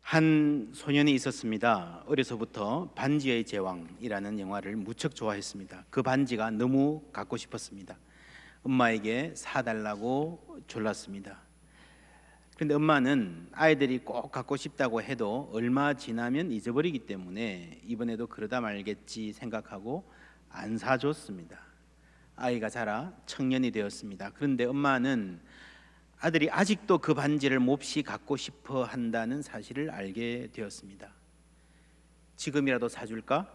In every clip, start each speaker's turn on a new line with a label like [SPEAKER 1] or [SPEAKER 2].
[SPEAKER 1] 한 소년이 있었습니다. 어려서부터 반지의 제왕이라는 영화를 무척 좋아했습니다. 그 반지가 너무 갖고 싶었습니다. 엄마에게 사달라고 졸랐습니다. 그런데 엄마는 아이들이 꼭 갖고 싶다고 해도 얼마 지나면 잊어버리기 때문에 이번에도 그러다 말겠지 생각하고 안 사줬습니다. 아이가 자라 청년이 되었습니다. 그런데 엄마는 아들이 아직도 그 반지를 몹시 갖고 싶어 한다는 사실을 알게 되었습니다. 지금이라도 사줄까?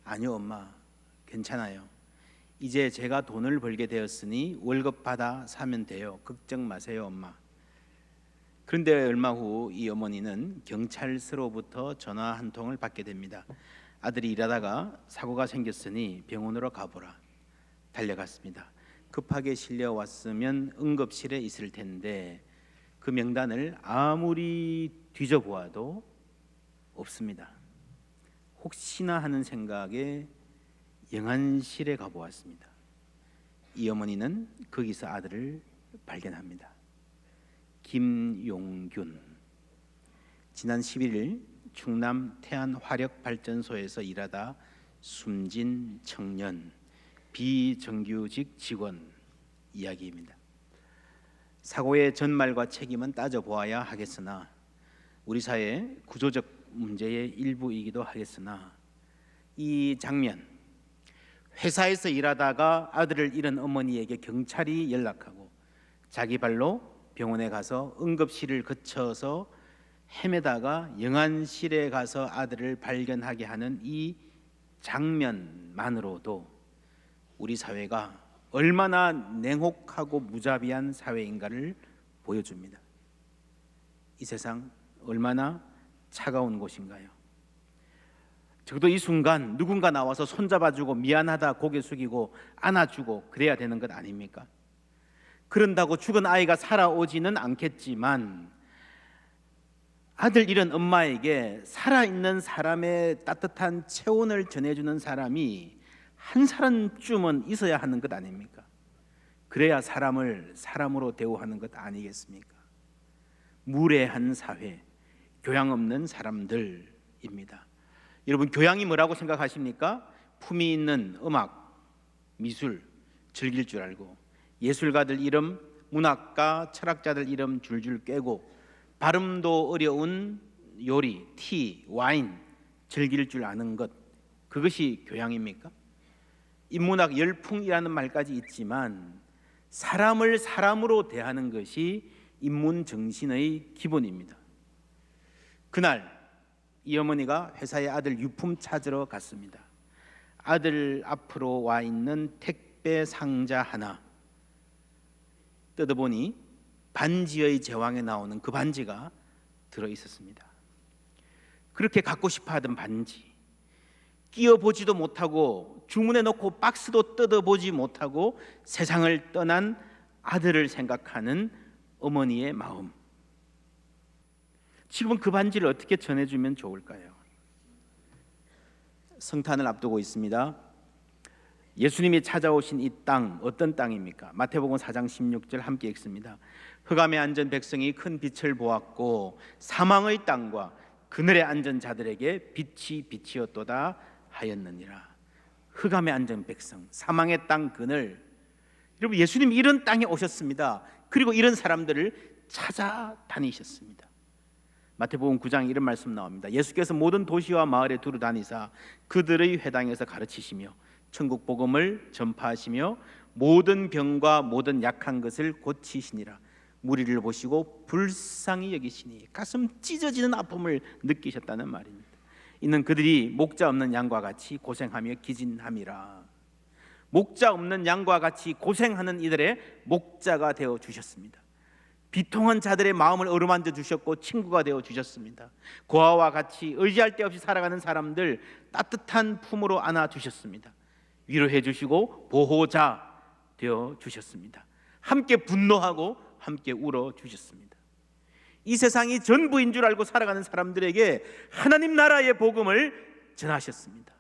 [SPEAKER 1] 아니요, 엄마. 괜찮아요. 이제 제가 돈을 벌게 되었으니 월급 받아 사면 돼요. 걱정 마세요, 엄마. 그런데 얼마 후 이 어머니는 경찰서로부터 전화 한 통을 받게 됩니다. 아들이 일하다가 사고가 생겼으니 병원으로 가보라. 달려갔습니다. 급하게 실려왔으면 응급실에 있을 텐데 그 명단을 아무리 뒤져보아도 없습니다. 혹시나 하는 생각에 영안실에 가보았습니다. 이 어머니는 거기서 아들을 발견합니다. 김용균, 지난 11일 충남 태안화력발전소에서 일하다 숨진 청년, 비정규직 직원 이야기입니다. 사고의 전말과 책임은 따져보아야 하겠으나 우리 사회의 구조적 문제의 일부이기도 하겠으나 이 장면, 회사에서 일하다가 아들을 잃은 어머니에게 경찰이 연락하고 자기 발로 병원에 가서 응급실을 거쳐서 헤매다가 영안실에 가서 아들을 발견하게 하는 이 장면만으로도 우리 사회가 얼마나 냉혹하고 무자비한 사회인가를 보여줍니다. 이 세상 얼마나 차가운 곳인가요? 적어도 이 순간 누군가 나와서 손잡아주고 미안하다 고개 숙이고 안아주고 그래야 되는 것 아닙니까? 그런다고 죽은 아이가 살아오지는 않겠지만 아들 잃은 엄마에게 살아있는 사람의 따뜻한 체온을 전해주는 사람이 한 사람쯤은 있어야 하는 것 아닙니까? 그래야 사람을 사람으로 대우하는 것 아니겠습니까? 무례한 사회, 교양 없는 사람들입니다. 여러분, 교양이 뭐라고 생각하십니까? 품위 있는 음악, 미술 즐길 줄 알고 예술가들 이름, 문학가, 철학자들 이름 줄줄 꿰고 발음도 어려운 요리, 티, 와인 즐길 줄 아는 것, 그것이 교양입니까? 인문학 열풍이라는 말까지 있지만 사람을 사람으로 대하는 것이 인문 정신의 기본입니다. 그날 이 어머니가 회사에 아들 유품 찾으러 갔습니다. 아들 앞으로 와 있는 택배 상자 하나 뜯어보니 반지의 제왕에 나오는 그 반지가 들어있었습니다. 그렇게 갖고 싶어하던 반지, 끼워보지도 못하고 주문해 놓고 박스도 뜯어보지 못하고 세상을 떠난 아들을 생각하는 어머니의 마음. 지금은 그 반지를 어떻게 전해주면 좋을까요? 성탄을 앞두고 있습니다. 예수님이 찾아오신 이 땅, 어떤 땅입니까? 마태복음 4장 16절 함께 읽습니다. 흑암에 앉은 백성이 큰 빛을 보았고 사망의 땅과 그늘에 앉은 자들에게 빛이 비치었도다 하였느니라. 흑암에 앉은 백성, 사망의 땅 그늘. 여러분, 예수님이 이런 땅에 오셨습니다. 그리고 이런 사람들을 찾아다니셨습니다. 마태복음 9장 이런 말씀 나옵니다. 예수께서 모든 도시와 마을에 두루 다니사 그들의 회당에서 가르치시며 천국 복음을 전파하시며 모든 병과 모든 약한 것을 고치시니라. 무리를 보시고 불쌍히 여기시니 가슴 찢어지는 아픔을 느끼셨다는 말입니다. 이는 그들이 목자 없는 양과 같이 고생하며 기진함이라. 목자 없는 양과 같이 고생하는 이들의 목자가 되어 주셨습니다. 비통한 자들의 마음을 어루만져 주셨고 친구가 되어 주셨습니다. 고아와 같이 의지할 데 없이 살아가는 사람들 따뜻한 품으로 안아 주셨습니다. 위로해 주시고 보호자 되어 주셨습니다. 함께 분노하고 함께 울어 주셨습니다. 이 세상이 전부인 줄 알고 살아가는 사람들에게 하나님 나라의 복음을 전하셨습니다.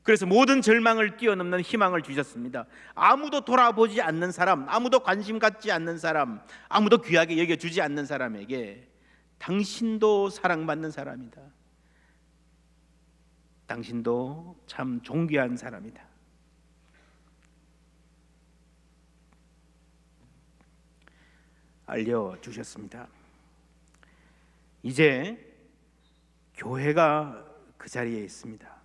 [SPEAKER 1] 그래서 모든 절망을 뛰어넘는 희망을 주셨습니다. 아무도 돌아보지 않는 사람, 아무도 관심 갖지 않는 사람, 아무도 귀하게 여겨주지 않는 사람에게 당신도 사랑받는 사람이다. 당신도 참 존귀한 사람이다. 알려주셨습니다. 이제 교회가 그 자리에 있습니다.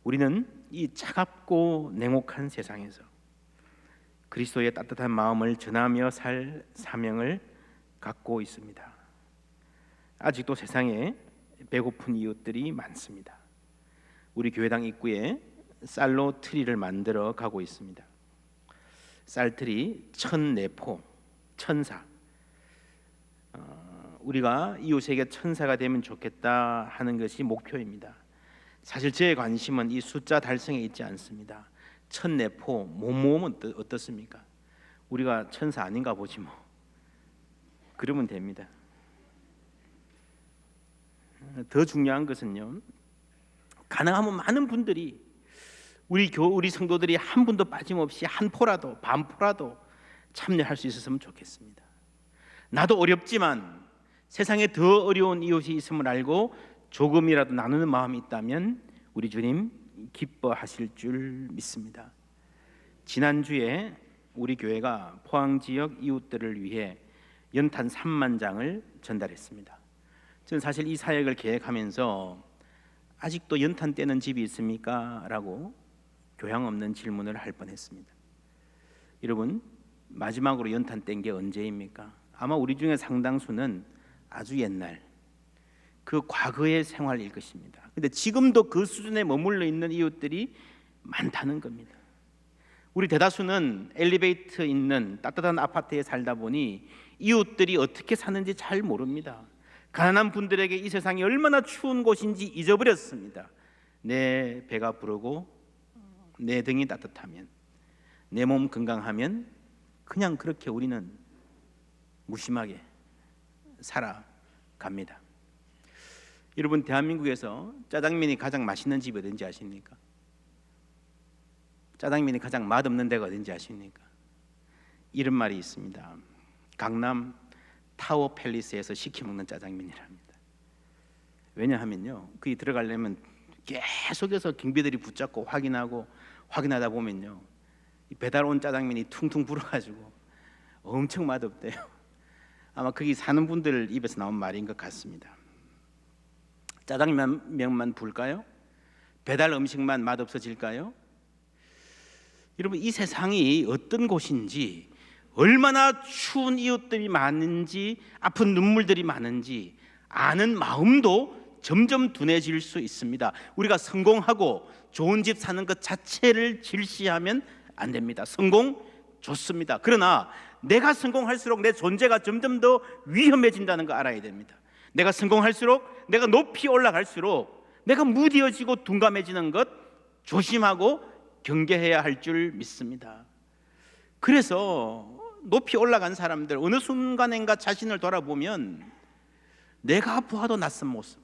[SPEAKER 1] 우리는 이 차갑고 냉혹한 세상에서 그리스도의 따뜻한 마음을 전하며 살 사명을 갖고 있습니다. 아직도 세상에 배고픈 이웃들이 많습니다. 우리 교회당 입구에 쌀로 트리를 만들어 가고 있습니다. 쌀트리 1004포, 천사. 우리가 이웃에게 천사가 되면 좋겠다 하는 것이 목표입니다. 사실 제 관심은 이 숫자 달성에 있지 않습니다. 1004포 못 모으면 어떻습니까? 우리가 천사 아닌가 보지 뭐. 그러면 됩니다. 더 중요한 것은요, 가능하면 많은 분들이 우리 성도들이 한 분도 빠짐없이 한 포라도 반 포라도 참여할 수 있었으면 좋겠습니다. 나도 어렵지만 세상에 더 어려운 이웃이 있음을 알고 조금이라도 나누는 마음이 있다면 우리 주님 기뻐하실 줄 믿습니다. 지난주에 우리 교회가 포항 지역 이웃들을 위해 연탄 3만 장을 전달했습니다. 저는 사실 이 사역을 계획하면서 아직도 연탄 떼는 집이 있습니까? 라고 교양 없는 질문을 할 뻔했습니다. 여러분, 마지막으로 연탄 뗀 게 언제입니까? 아마 우리 중에 상당수는 아주 옛날 그 과거의 생활일 것입니다. 근데 지금도 그 수준에 머물러 있는 이웃들이 많다는 겁니다. 우리 대다수는 엘리베이터 있는 따뜻한 아파트에 살다 보니 이웃들이 어떻게 사는지 잘 모릅니다. 가난한 분들에게 이 세상이 얼마나 추운 곳인지 잊어버렸습니다. 내 배가 부르고 내 등이 따뜻하면, 내 몸 건강하면 그냥 그렇게 우리는 무심하게 살아갑니다. 여러분, 대한민국에서 짜장면이 가장 맛있는 집이 어딘지 아십니까? 짜장면이 가장 맛없는 데가 어딘지 아십니까? 이런 말이 있습니다. 강남 타워 팰리스에서 시켜 먹는 짜장면이랍니다. 왜냐하면요, 거기 들어가려면 계속해서 경비들이 붙잡고 확인하다 보면요, 배달 온 짜장면이 퉁퉁 불어가지고 엄청 맛없대요. 아마 거기 사는 분들 입에서 나온 말인 것 같습니다. 짜장면만 불까요? 배달 음식만 맛없어질까요? 여러분, 이 세상이 어떤 곳인지, 얼마나 추운 이웃들이 많은지, 아픈 눈물들이 많은지 아는 마음도 점점 둔해질 수 있습니다. 우리가 성공하고 좋은 집 사는 것 자체를 질시하면 안 됩니다. 성공 좋습니다. 그러나 내가 성공할수록 내 존재가 점점 더 위험해진다는 거 알아야 됩니다. 내가 성공할수록, 내가 높이 올라갈수록 내가 무뎌지고 둔감해지는 것 조심하고 경계해야 할 줄 믿습니다. 그래서 높이 올라간 사람들 어느 순간인가 자신을 돌아보면 내가 보아도 낯선 모습,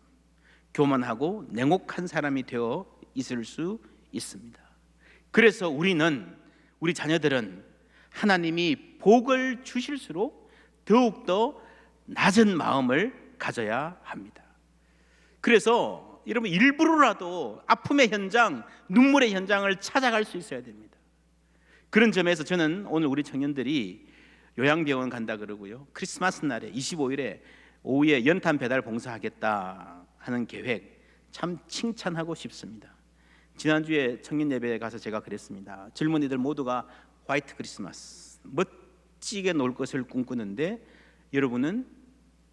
[SPEAKER 1] 교만하고 냉혹한 사람이 되어 있을 수 있습니다. 그래서 우리 자녀들은 하나님이 복을 주실수록 더욱더 낮은 마음을 가져야 합니다. 그래서 여러분, 일부러라도 아픔의 현장, 눈물의 현장을 찾아갈 수 있어야 됩니다. 그런 점에서 저는 오늘 우리 청년들이 요양병원 간다 그러고요, 크리스마스 날에 25일에 오후에 연탄 배달 봉사하겠다 하는 계획 참 칭찬하고 싶습니다. 지난주에 청년 예배에 가서 제가 그랬습니다. 젊은이들 모두가 화이트 크리스마스, 멋지게 놀 것을 꿈꾸는데 여러분은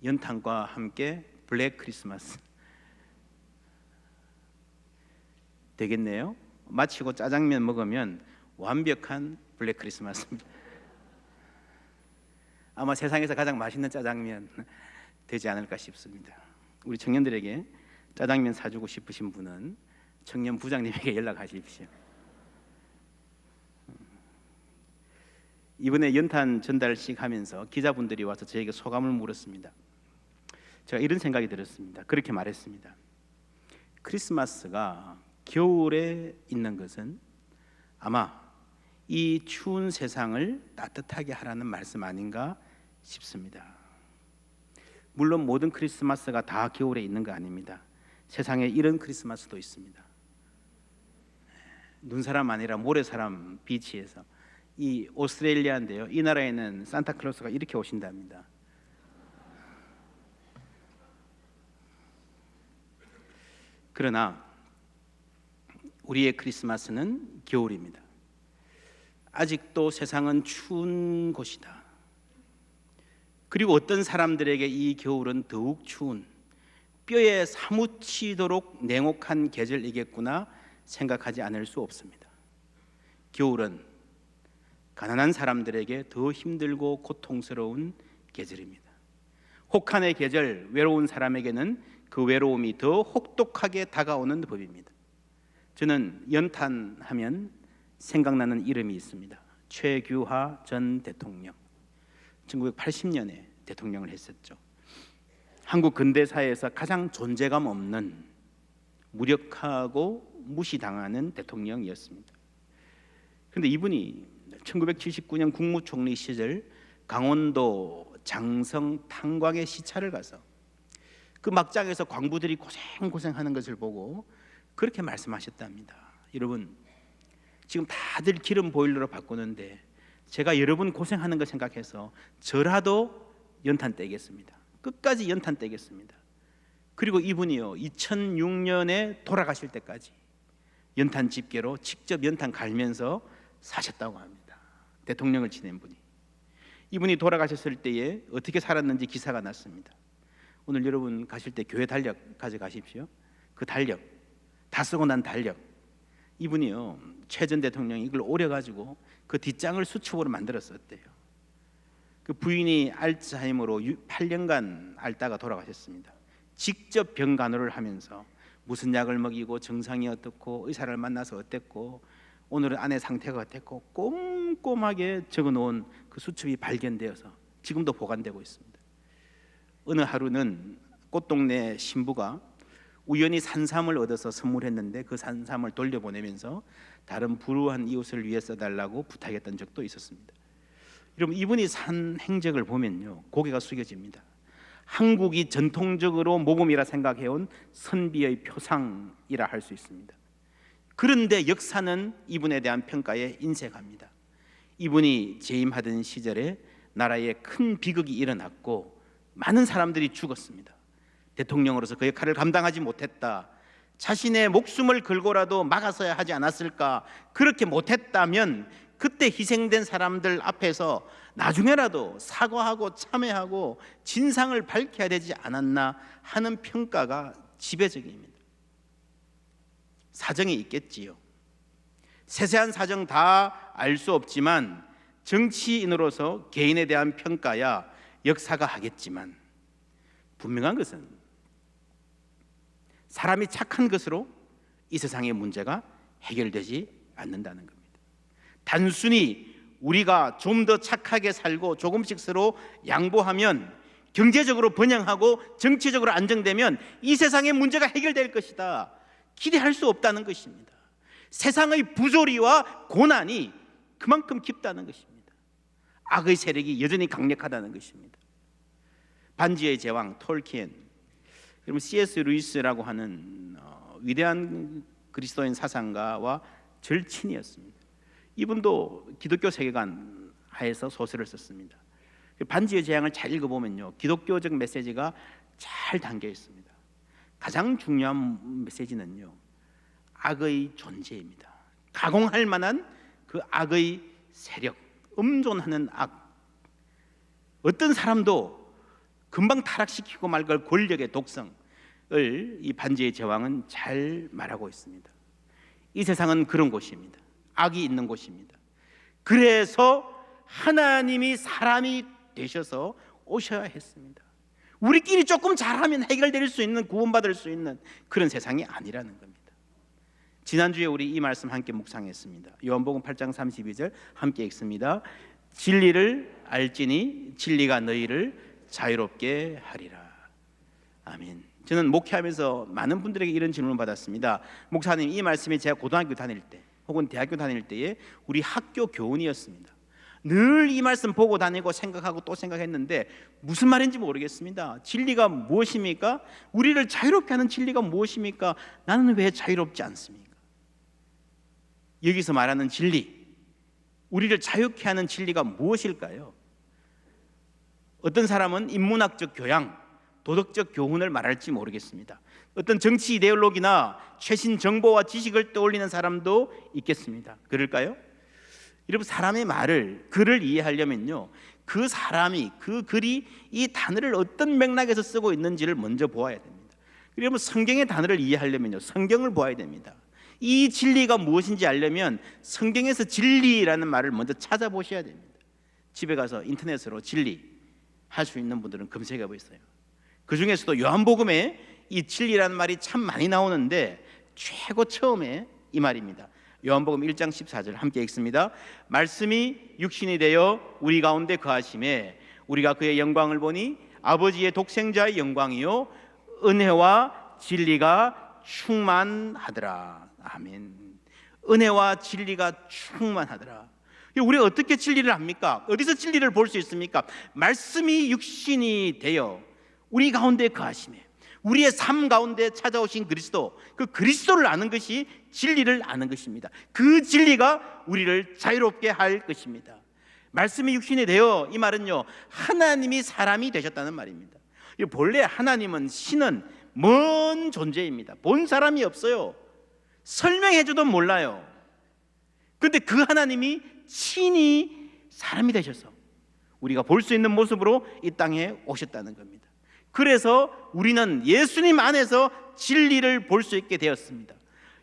[SPEAKER 1] 연탄과 함께 블랙 크리스마스 되겠네요. 마치고 짜장면 먹으면 완벽한 블랙 크리스마스입니다. 아마 세상에서 가장 맛있는 짜장면 되지 않을까 싶습니다. 우리 청년들에게 짜장면 사주고 싶으신 분은 청년 부장님에게 연락하십시오. 이번에 연탄 전달식 하면서 기자분들이 와서 저에게 소감을 물었습니다. 제가 이런 생각이 들었습니다. 그렇게 말했습니다. 크리스마스가 겨울에 있는 것은 아마 이 추운 세상을 따뜻하게 하라는 말씀 아닌가 싶습니다. 물론 모든 크리스마스가 다 겨울에 있는 거 아닙니다. 세상에 이런 크리스마스도 있습니다. 눈사람 아니라 모래사람 비치에서, 이 오스트레일리아인데요, 이 나라에는 산타클로스가 이렇게 오신답니다. 그러나 우리의 크리스마스는 겨울입니다. 아직도 세상은 추운 곳이다. 그리고 어떤 사람들에게 이 겨울은 더욱 추운, 뼈에 사무치도록 냉혹한 계절이겠구나 생각하지 않을 수 없습니다. 겨울은 가난한 사람들에게 더 힘들고 고통스러운 계절입니다. 혹한의 계절, 외로운 사람에게는 그 외로움이 더 혹독하게 다가오는 법입니다. 저는 연탄하면 생각나는 이름이 있습니다. 최규하 전 대통령. 1980년에 대통령을 했었죠. 한국 근대사에서 가장 존재감 없는, 무력하고 무시당하는 대통령이었습니다. 그런데 이분이 1979년 국무총리 시절 강원도 장성 탄광에 시찰을 가서 그 막장에서 광부들이 고생하는 것을 보고 그렇게 말씀하셨답니다. 여러분, 지금 다들 기름 보일러로 바꾸는데 제가 여러분 고생하는 거 생각해서 저라도 연탄 떼겠습니다. 끝까지 연탄 떼겠습니다. 그리고 이분이요, 2006년에 돌아가실 때까지 연탄 집게로 직접 연탄 갈면서 사셨다고 합니다. 대통령을 지낸 분이. 이분이 돌아가셨을 때에 어떻게 살았는지 기사가 났습니다. 오늘 여러분 가실 때 교회 달력 가져가십시오. 그 달력, 다 쓰고 난 달력. 이분이요, 최 전 대통령이 이걸 오려가지고 그 뒷장을 수첩으로 만들었었대요. 그 부인이 알츠하이머로 8년간 앓다가 돌아가셨습니다. 직접 병 간호를 하면서 무슨 약을 먹이고 증상이 어떻고 의사를 만나서 어땠고 오늘은 아내 상태가 어땠고 꼼꼼하게 적어놓은 그 수첩이 발견되어서 지금도 보관되고 있습니다. 어느 하루는 꽃동네 신부가 우연히 산삼을 얻어서 선물했는데 그 산삼을 돌려보내면서 다른 불우한 이웃을 위해 써달라고 부탁했던 적도 있었습니다. 여러분, 이분이 산 행적을 보면요, 고개가 숙여집니다. 한국이 전통적으로 모범이라 생각해온 선비의 표상이라 할 수 있습니다. 그런데 역사는 이분에 대한 평가에 인색합니다. 이분이 재임하던 시절에 나라에 큰 비극이 일어났고 많은 사람들이 죽었습니다. 대통령으로서 그 역할을 감당하지 못했다, 자신의 목숨을 걸고라도 막았어야 하지 않았을까, 그렇게 못했다면 그때 희생된 사람들 앞에서 나중에라도 사과하고 참회하고 진상을 밝혀야 되지 않았나 하는 평가가 지배적입니다. 사정이 있겠지요. 세세한 사정 다 알 수 없지만 정치인으로서 개인에 대한 평가야 역사가 하겠지만 분명한 것은 사람이 착한 것으로 이 세상의 문제가 해결되지 않는다는 겁니다. 단순히 우리가 좀 더 착하게 살고 조금씩 서로 양보하면, 경제적으로 번영하고 정치적으로 안정되면 이 세상의 문제가 해결될 것이다, 기대할 수 없다는 것입니다. 세상의 부조리와 고난이 그만큼 깊다는 것입니다. 악의 세력이 여전히 강력하다는 것입니다. 반지의 제왕 톨키엔, 여러분 C.S. 루이스라고 하는 위대한 그리스도인 사상가와 절친이었습니다. 이분도 기독교 세계관 하에서 소설을 썼습니다. 반지의 제왕을 잘 읽어보면요, 기독교적 메시지가 잘 담겨 있습니다. 가장 중요한 메시지는요, 악의 존재입니다. 가공할 만한 그 악의 세력, 음존하는 악, 어떤 사람도 금방 타락시키고 말 걸 권력의 독성을 이 반지의 제왕은 잘 말하고 있습니다. 이 세상은 그런 곳입니다. 악이 있는 곳입니다. 그래서 하나님이 사람이 되셔서 오셔야 했습니다. 우리끼리 조금 잘하면 해결될 수 있는, 구원받을 수 있는 그런 세상이 아니라는 겁니다. 지난주에 우리 이 말씀 함께 묵상했습니다. 요한복음 8장 32절 함께 읽습니다. 진리를 알지니 진리가 너희를 자유롭게 하리라. 아멘. 저는 목회하면서 많은 분들에게 이런 질문을 받았습니다. 목사님, 이 말씀이 제가 고등학교 다닐 때 혹은 대학교 다닐 때에 우리 학교 교훈이었습니다. 늘 이 말씀 보고 다니고 생각하고 또 생각했는데 무슨 말인지 모르겠습니다. 진리가 무엇입니까? 우리를 자유롭게 하는 진리가 무엇입니까? 나는 왜 자유롭지 않습니까? 여기서 말하는 진리, 우리를 자유케 하는 진리가 무엇일까요? 어떤 사람은 인문학적 교양, 도덕적 교훈을 말할지 모르겠습니다. 어떤 정치 이데올로기나 최신 정보와 지식을 떠올리는 사람도 있겠습니다. 그럴까요? 여러분, 사람의 말을, 글을 이해하려면요, 그 사람이, 그 글이 이 단어를 어떤 맥락에서 쓰고 있는지를 먼저 보아야 됩니다. 여러분, 성경의 단어를 이해하려면요, 성경을 보아야 됩니다. 이 진리가 무엇인지 알려면 성경에서 진리라는 말을 먼저 찾아보셔야 됩니다. 집에 가서 인터넷으로 진리 할 수 있는 분들은 검색해 보세요. 그 중에서도 요한복음에 이 진리라는 말이 참 많이 나오는데 최고 처음에 이 말입니다. 요한복음 1장 14절 함께 읽습니다. 말씀이 육신이 되어 우리 가운데 거하심에 우리가 그의 영광을 보니 아버지의 독생자의 영광이요 은혜와 진리가 충만하더라. 아멘. 은혜와 진리가 충만하더라. 우리가 어떻게 진리를 합니까? 어디서 진리를 볼 수 있습니까? 말씀이 육신이 되어 우리 가운데 거하심에 우리의 삶 가운데 찾아오신 그리스도, 그 그리스도를 아는 것이 진리를 아는 것입니다. 그 진리가 우리를 자유롭게 할 것입니다. 말씀이 육신이 되어, 이 말은요, 하나님이 사람이 되셨다는 말입니다. 본래 하나님은, 신은 먼 존재입니다. 본 사람이 없어요. 설명해줘도 몰라요. 그런데 그 하나님이 친히 사람이 되셔서 우리가 볼 수 있는 모습으로 이 땅에 오셨다는 겁니다. 그래서 우리는 예수님 안에서 진리를 볼 수 있게 되었습니다.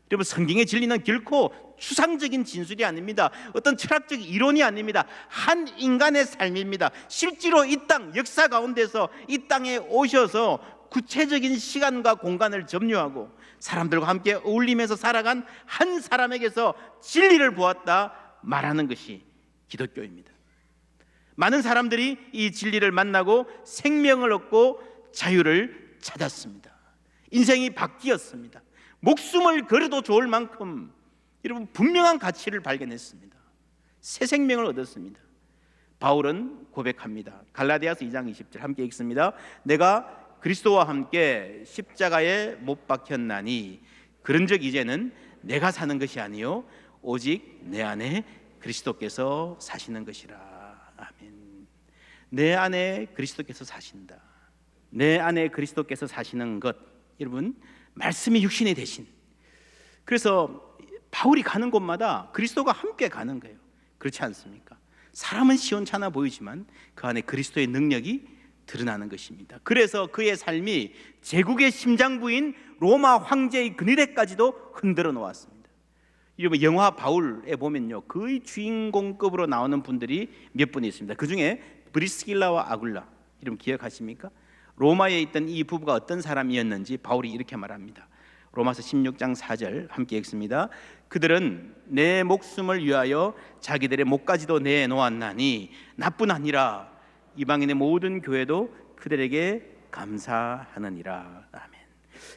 [SPEAKER 1] 여러분, 성경의 진리는 결코 추상적인 진술이 아닙니다. 어떤 철학적 이론이 아닙니다. 한 인간의 삶입니다. 실제로 이 땅 역사 가운데서 이 땅에 오셔서 구체적인 시간과 공간을 점유하고 사람들과 함께 어울리면서 살아간 한 사람에게서 진리를 보았다 말하는 것이 기독교입니다. 많은 사람들이 이 진리를 만나고 생명을 얻고 자유를 찾았습니다. 인생이 바뀌었습니다. 목숨을 걸어도 좋을 만큼 여러분 분명한 가치를 발견했습니다. 새 생명을 얻었습니다. 바울은 고백합니다. 갈라디아서 2장 20절 함께 읽습니다. 내가 그리스도와 함께 십자가에 못 박혔나니 그런즉 이제는 내가 사는 것이 아니요 오직 내 안에 그리스도께서 사시는 것이라. 아멘. 내 안에 그리스도께서 사신다. 내 안에 그리스도께서 사시는 것, 여러분, 말씀이 육신이 되신. 그래서 바울이 가는 곳마다 그리스도가 함께 가는 거예요. 그렇지 않습니까? 사람은 시원찮아 보이지만 그 안에 그리스도의 능력이 드러나는 것입니다. 그래서 그의 삶이 제국의 심장부인 로마 황제의 그늘에까지도 흔들어 놓았습니다. 여러분, 영화 바울에 보면요, 거의 주인공급으로 나오는 분들이 몇 분 있습니다. 그 중에 브리스길라와 아굴라, 이름 기억하십니까? 로마에 있던 이 부부가 어떤 사람이었는지 바울이 이렇게 말합니다. 로마서 16장 4절 함께 읽습니다. 그들은 내 목숨을 위하여 자기들의 목까지도 내놓았나니 나뿐 아니라 이방인의 모든 교회도 그들에게 감사하느니라. 아멘.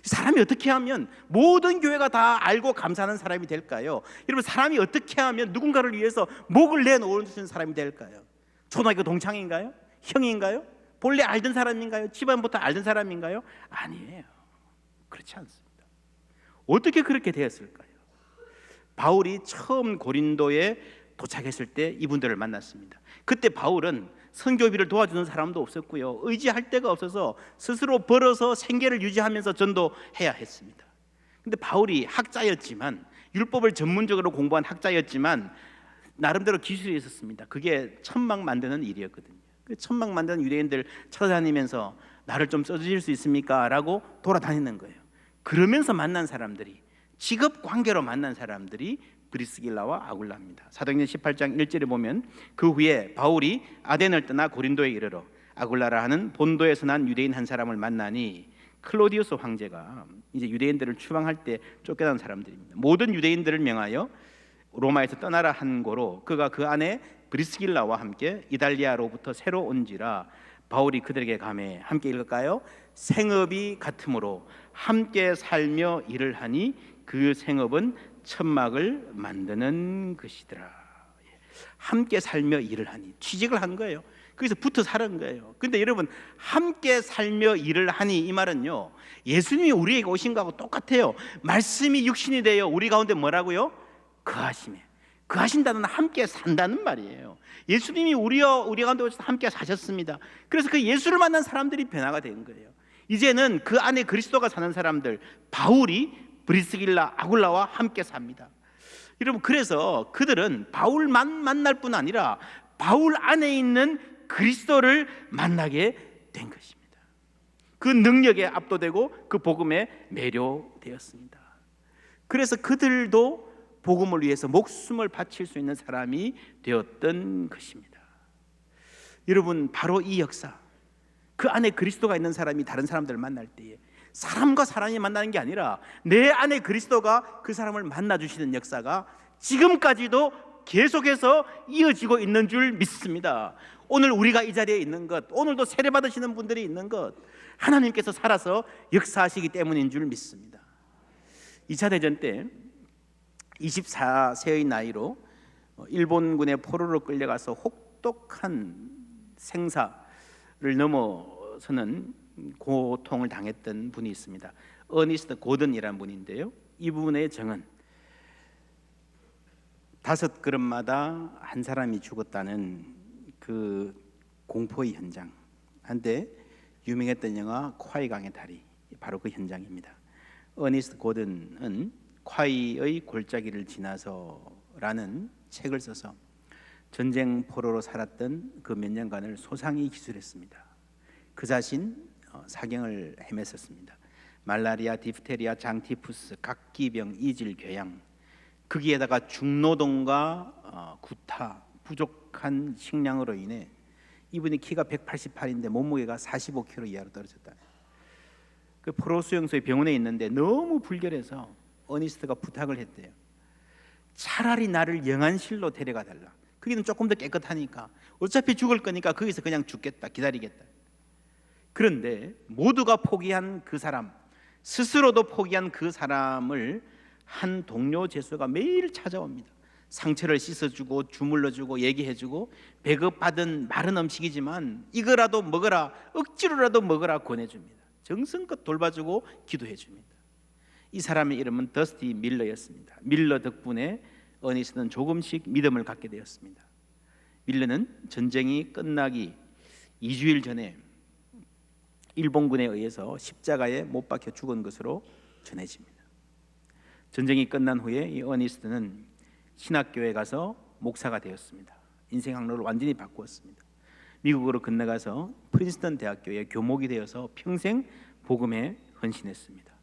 [SPEAKER 1] 사람이 어떻게 하면 모든 교회가 다 알고 감사하는 사람이 될까요? 여러분, 사람이 어떻게 하면 누군가를 위해서 목을 내놓는 사람이 될까요? 초등학교 동창인가요? 형인가요? 본래 알던 사람인가요? 집안부터 알던 사람인가요? 아니에요. 그렇지 않습니다. 어떻게 그렇게 되었을까요? 바울이 처음 고린도에 도착했을 때 이분들을 만났습니다. 그때 바울은 선교비를 도와주는 사람도 없었고요, 의지할 데가 없어서 스스로 벌어서 생계를 유지하면서 전도해야 했습니다. 근데 바울이 학자였지만, 율법을 전문적으로 공부한 학자였지만 나름대로 기술이 있었습니다. 그게 천막 만드는 일이었거든요. 그 천막 만드는 유대인들 찾아다니면서 나를 좀 써주실 수 있습니까? 라고 돌아다니는 거예요. 그러면서 만난 사람들이, 직업 관계로 만난 사람들이 브리스길라와 아굴라입니다. 사도행전 18장 1절에 보면 그 후에 바울이 아덴을 떠나 고린도에 이르러 아굴라라 하는 본도에서 난 유대인 한 사람을 만나니, 클로디우스 황제가 이제 유대인들을 추방할 때 쫓겨난 사람들입니다. 모든 유대인들을 명하여 로마에서 떠나라 한 고로 그가 그 안에 브리스길라와 함께 이달리아로부터 새로 온지라 바울이 그들에게 가매, 함께 읽을까요? 생업이 같으므로 함께 살며 일을 하니 그 생업은 천막을 만드는 것이더라. 함께 살며 일을 하니, 취직을 한 거예요. 거기서 붙어 사는 거예요. 근데 여러분, 함께 살며 일을 하니, 이 말은요, 예수님이 우리에게 오신 거하고 똑같아요. 말씀이 육신이 되어 우리 가운데 뭐라고요? 거하시며. 거하신다는 함께 산다는 말이에요. 예수님이 우리 가운데 오셔서 함께 사셨습니다. 그래서 그 예수를 만난 사람들이 변화가 된 거예요. 이제는 그 안에 그리스도가 사는 사람들, 바울이 브리스길라, 아굴라와 함께 삽니다. 여러분, 그래서 그들은 바울만 만날 뿐 아니라 바울 안에 있는 그리스도를 만나게 된 것입니다. 그 능력에 압도되고 그 복음에 매료되었습니다. 그래서 그들도 복음을 위해서 목숨을 바칠 수 있는 사람이 되었던 것입니다. 여러분, 바로 이 역사, 그 안에 그리스도가 있는 사람이 다른 사람들을 만날 때에 사람과 사람이 만나는 게 아니라 내 안에 그리스도가 그 사람을 만나주시는 역사가 지금까지도 계속해서 이어지고 있는 줄 믿습니다. 오늘 우리가 이 자리에 있는 것, 오늘도 세례 받으시는 분들이 있는 것, 하나님께서 살아서 역사하시기 때문인 줄 믿습니다. 2차 대전 때 24세의 나이로 일본군의 포로로 끌려가서 혹독한 생사를 넘어서는 고통을 당했던 분이 있습니다. 어니스트 고든이라는 분인데요, 이분의 정은 5걸음마다 한 사람이 죽었다는 그 공포의 현장, 한때 유명했던 영화 콰이 강의 다리, 바로 그 현장입니다. 어니스트 고든은 콰이의 골짜기를 지나서라는 책을 써서 전쟁 포로로 살았던 그 몇 년간을 소상히 기술했습니다. 그 자신 사경을 헤맸었습니다. 말라리아, 디프테리아, 장티푸스, 각기병, 이질, 궤양, 거기에다가 중노동과 구타, 부족한 식량으로 인해 이분이 키가 188인데 몸무게가 45kg 이하로 떨어졌다. 그 포로 수용소의 병원에 있는데 너무 불결해서 어니스트가 부탁을 했대요. 차라리 나를 영안실로 데려가 달라. 거기는 조금 더 깨끗하니까, 어차피 죽을 거니까 거기서 그냥 죽겠다, 기다리겠다. 그런데 모두가 포기한 그 사람, 스스로도 포기한 그 사람을 한 동료 제수가 매일 찾아옵니다. 상처를 씻어주고 주물러주고 얘기해주고, 배급받은 마른 음식이지만 이거라도 먹어라, 억지로라도 먹어라 권해줍니다. 정성껏 돌봐주고 기도해줍니다. 이 사람의 이름은 더스티 밀러였습니다. 밀러 덕분에 어니스트는 조금씩 믿음을 갖게 되었습니다. 밀러는 전쟁이 끝나기 2주일 전에 일본군에 의해서 십자가에 못 박혀 죽은 것으로 전해집니다. 전쟁이 끝난 후에 이 어니스트는 신학교에 가서 목사가 되었습니다. 인생 항로를 완전히 바꾸었습니다. 미국으로 건너가서 프린스턴 대학교의 교목이 되어서 평생 복음에 헌신했습니다.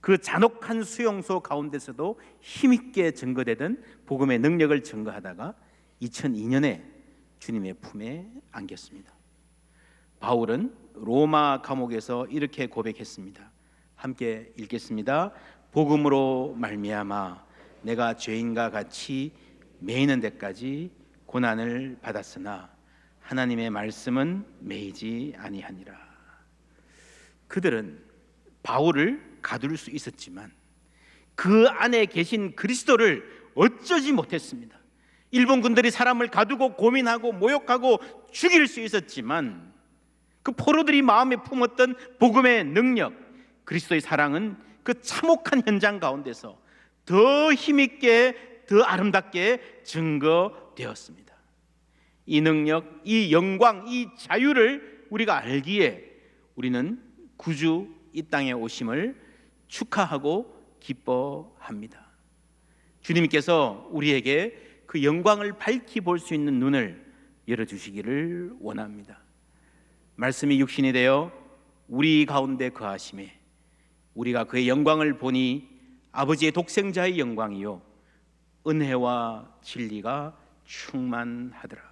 [SPEAKER 1] 그 잔혹한 수용소 가운데서도 힘있게 증거되던 복음의 능력을 증거하다가 2002년에 주님의 품에 안겼습니다. 바울은 로마 감옥에서 이렇게 고백했습니다. 함께 읽겠습니다. 복음으로 말미암아 내가 죄인과 같이 매이는 데까지 고난을 받았으나 하나님의 말씀은 매이지 아니하니라. 그들은 바울을 가둘 수 있었지만 그 안에 계신 그리스도를 어쩌지 못했습니다. 일본군들이 사람을 가두고 고민하고 모욕하고 죽일 수 있었지만 그 포로들이 마음에 품었던 복음의 능력, 그리스도의 사랑은 그 참혹한 현장 가운데서 더 힘있게, 더 아름답게 증거되었습니다. 이 능력, 이 영광, 이 자유를 우리가 알기에 우리는 구주 이 땅에 오심을 축하하고 기뻐합니다. 주님께서 우리에게 그 영광을 밝히 볼 수 있는 눈을 열어주시기를 원합니다. 말씀이 육신이 되어 우리 가운데 거하심에 우리가 그의 영광을 보니 아버지의 독생자의 영광이요 은혜와 진리가 충만하더라.